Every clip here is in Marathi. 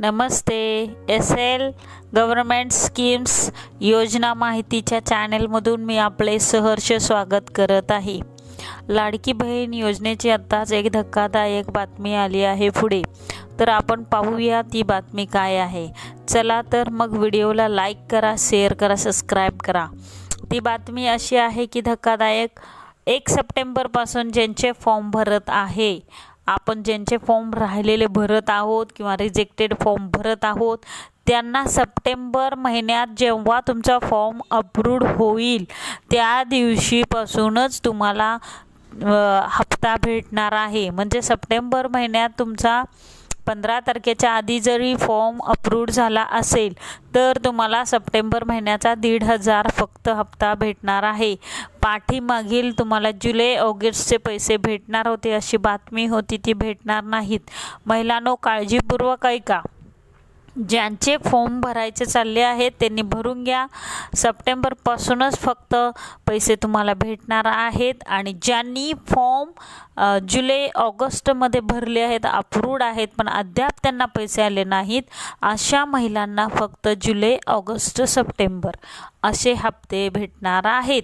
नमस्ते. SL गव्हर्नमेंट स्कीम्स योजना माहितीच्या चॅनलमधून मी आपले सहर्ष स्वागत करत आहे. लाडकी बहीण योजनेची आत्ताच एक धक्कादायक बातमी आली आहे पुढे, तर आपण पाहूया ती बातमी काय आहे. चला तर मग व्हिडिओला लाईक करा, शेअर करा, सबस्क्राईब करा. ती बातमी अशी आहे की धक्कादायक 1 सप्टेंबरपासून ज्यांचे फॉर्म भरत आहे, आपण ज्यांचे फॉर्म राहिलेले भरत आहोत किंवा रिजेक्टेड फॉर्म भरत आहोत, त्यांना सप्टेंबर महिन्यात जेव्हा तुमचा फॉर्म अप्रूव्ड होईल त्या दिवशीपासूनच तुम्हाला हप्ता भेटणार आहे. म्हणजे सप्टेंबर महिन्यात तुमचा 15 तारखेच्या आधी जरी फॉर्म अप्रूव्ड झाला असेल तर तुम्हाला सप्टेंबर महिन्याचा 1,500 फक्त हप्ता भेटणार आहे. पाठीमागील तुम्हाला जुलै ऑगस्टचे पैसे भेटणार होते अशी बातमी होती, ती भेटणार नाहीत. महिलांनो, काळजीपूर्वक ऐका. ज्यांचे फॉर्म भरायचे चालले आहेत त्यांनी भरून घ्या. सप्टेंबरपासूनच फक्त पैसे तुम्हाला भेटणार आहेत. आणि ज्यांनी फॉर्म जुलै ऑगस्टमध्ये भरले आहेत, अप्रूव्ड आहेत, पण अद्याप त्यांना पैसे आले नाहीत, अशा महिलांना फक्त जुलै ऑगस्ट सप्टेंबर असे हप्ते भेटणार आहेत.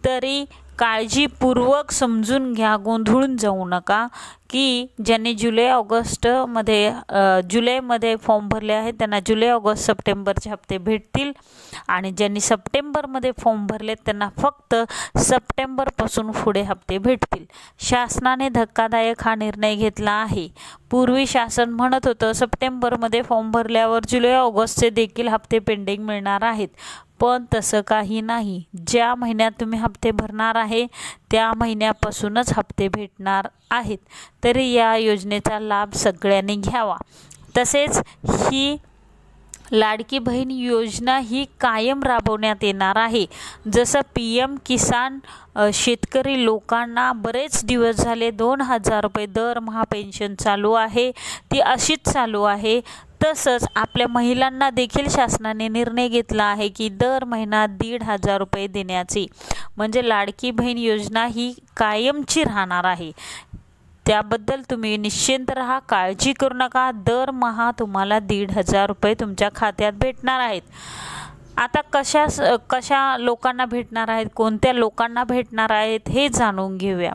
तरी काळजीपूर्वक समजून घ्या, गोंधळून जाऊ नका की ज्यांनी जुलैमध्ये फॉर्म भरले आहेत त्यांना जुलै ऑगस्ट सप्टेंबरचे हप्ते भेटतील, आणि ज्यांनी सप्टेंबरमध्ये फॉर्म भरले त्यांना फक्त सप्टेंबरपासून पुढे हप्ते भेटतील. शासनाने धक्कादायक हा निर्णय घेतला आहे. पूर्वी शासन म्हणत होतं सप्टेंबरमध्ये फॉर्म भरल्यावर जुलै ऑगस्टचे देखील हप्ते पेंडिंग मिळणार आहेत, पण तसं काही नाही. ज्या महिन्यात तुम्ही हप्ते भरणार आहे त्या महिन्यापासूनच हप्ते भेटणार आहेत. तरी या योजनेचा लाभ सगळ्यांनी घ्यावा. तसेच ही लाडकी बहीण योजना ही कायम राबवण्यात येणार आहे. जसं PM किसान शेतकरी लोकांना बरेच दिवस झाले 2,000 रुपये दरमहा पेन्शन चालू आहे, ती अशीच चालू आहे. तसंच आपल्या महिलांना देखील शासनाने निर्णय घेतला आहे की दर महिना 1,500 रुपये देण्याची. म्हणजे लाडकी बहीण योजना ही कायमची राहणार आहे. त्याबद्दल तुम्ही निश्चिंत राहा, काळजी करू नका. दरमहा तुम्हाला 1,500 रुपये तुमच्या खात्यात भेटणार आहेत. आता कशा लोकांना भेटणार आहेत, कोणत्या लोकांना भेटणार आहेत हे जाणून घेऊया.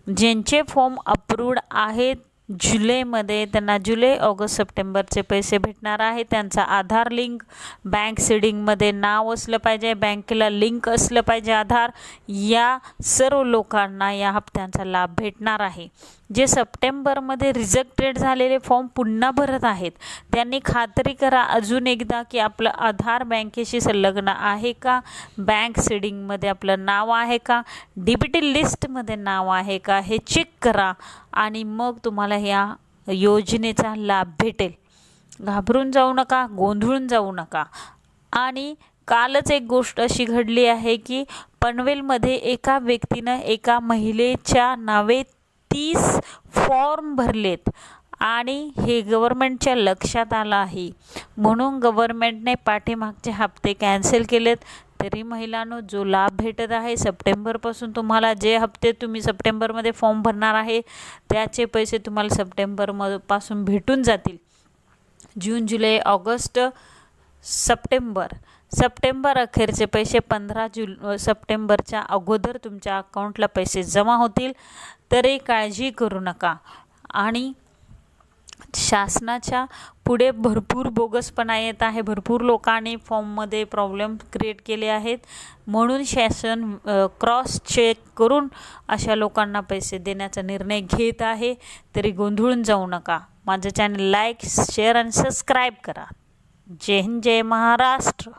ज्यांचे फॉर्म अप्रूव्ड आहेत जुलैमध्ये त्यांना जुलै ऑगस्ट सप्टेंबरचे पैसे भेटणार आहे. त्यांचा आधार लिंक, बँक सीडिंगमध्ये नाव असलं पाहिजे, बँकेला लिंक असलं पाहिजे आधार. या सर्व लोकांना या हप्त्यांचा लाभ भेटणार आहे. जे सप्टेंबरमध्ये रिजेक्टेड झालेले फॉर्म पुन्हा भरत आहेत त्यांनी खात्री करा अजून एकदा की आपलं आधार बँकेशी संलग्न आहे का, बँक सीडिंगमध्ये आपलं नाव आहे का, DBT लिस्टमध्ये नाव आहे का, हे चेक करा आणि मग तुम्हाला या योजनेचा लाभ भेटेल. घाबरून जाऊ नका, गोंधळून जाऊ नका. आणि कालच एक गोष्ट अशी घडली आहे की पनवेलमध्ये एका व्यक्तीनं एका महिलेच्या नावे 30 फॉर्म भरलेत आणि हे गव्हर्नमेंटच्या लक्षात आलं आहे, म्हणून गव्हर्नमेंटने पाठीमागचे हप्ते कॅन्सल केलेत. तरी महिलांनो, जो लाभ भेटत आहे सप्टेंबरपासून तुम्हाला, जे हप्ते तुम्ही सप्टेंबरमध्ये फॉर्म भरणार आहे त्याचे पैसे तुम्हाला सप्टेंबरपासून भेटून जातील. जून, जुलै, ऑगस्ट, सप्टेंबर अखेरचे पैसे 15 सप्टेंबरच्या अगोदर तुमच्या अकाउंटला पैसे जमा होतील. तरी काळजी करू नका. आणि शासनाच्या पुढे भरपूर बोगसपणा येत आहे. भरपूर लोकांनी फॉर्ममध्ये प्रॉब्लेम क्रिएट केले आहेत, म्हणून शासन क्रॉस चेक करून अशा लोकांना पैसे देण्याचा निर्णय घेत आहे. तरी गोंधळून जाऊ नका. माझं चॅनल लाईक, शेअर आणि सबस्क्राईब करा. जय हिंद, जय महाराष्ट्र.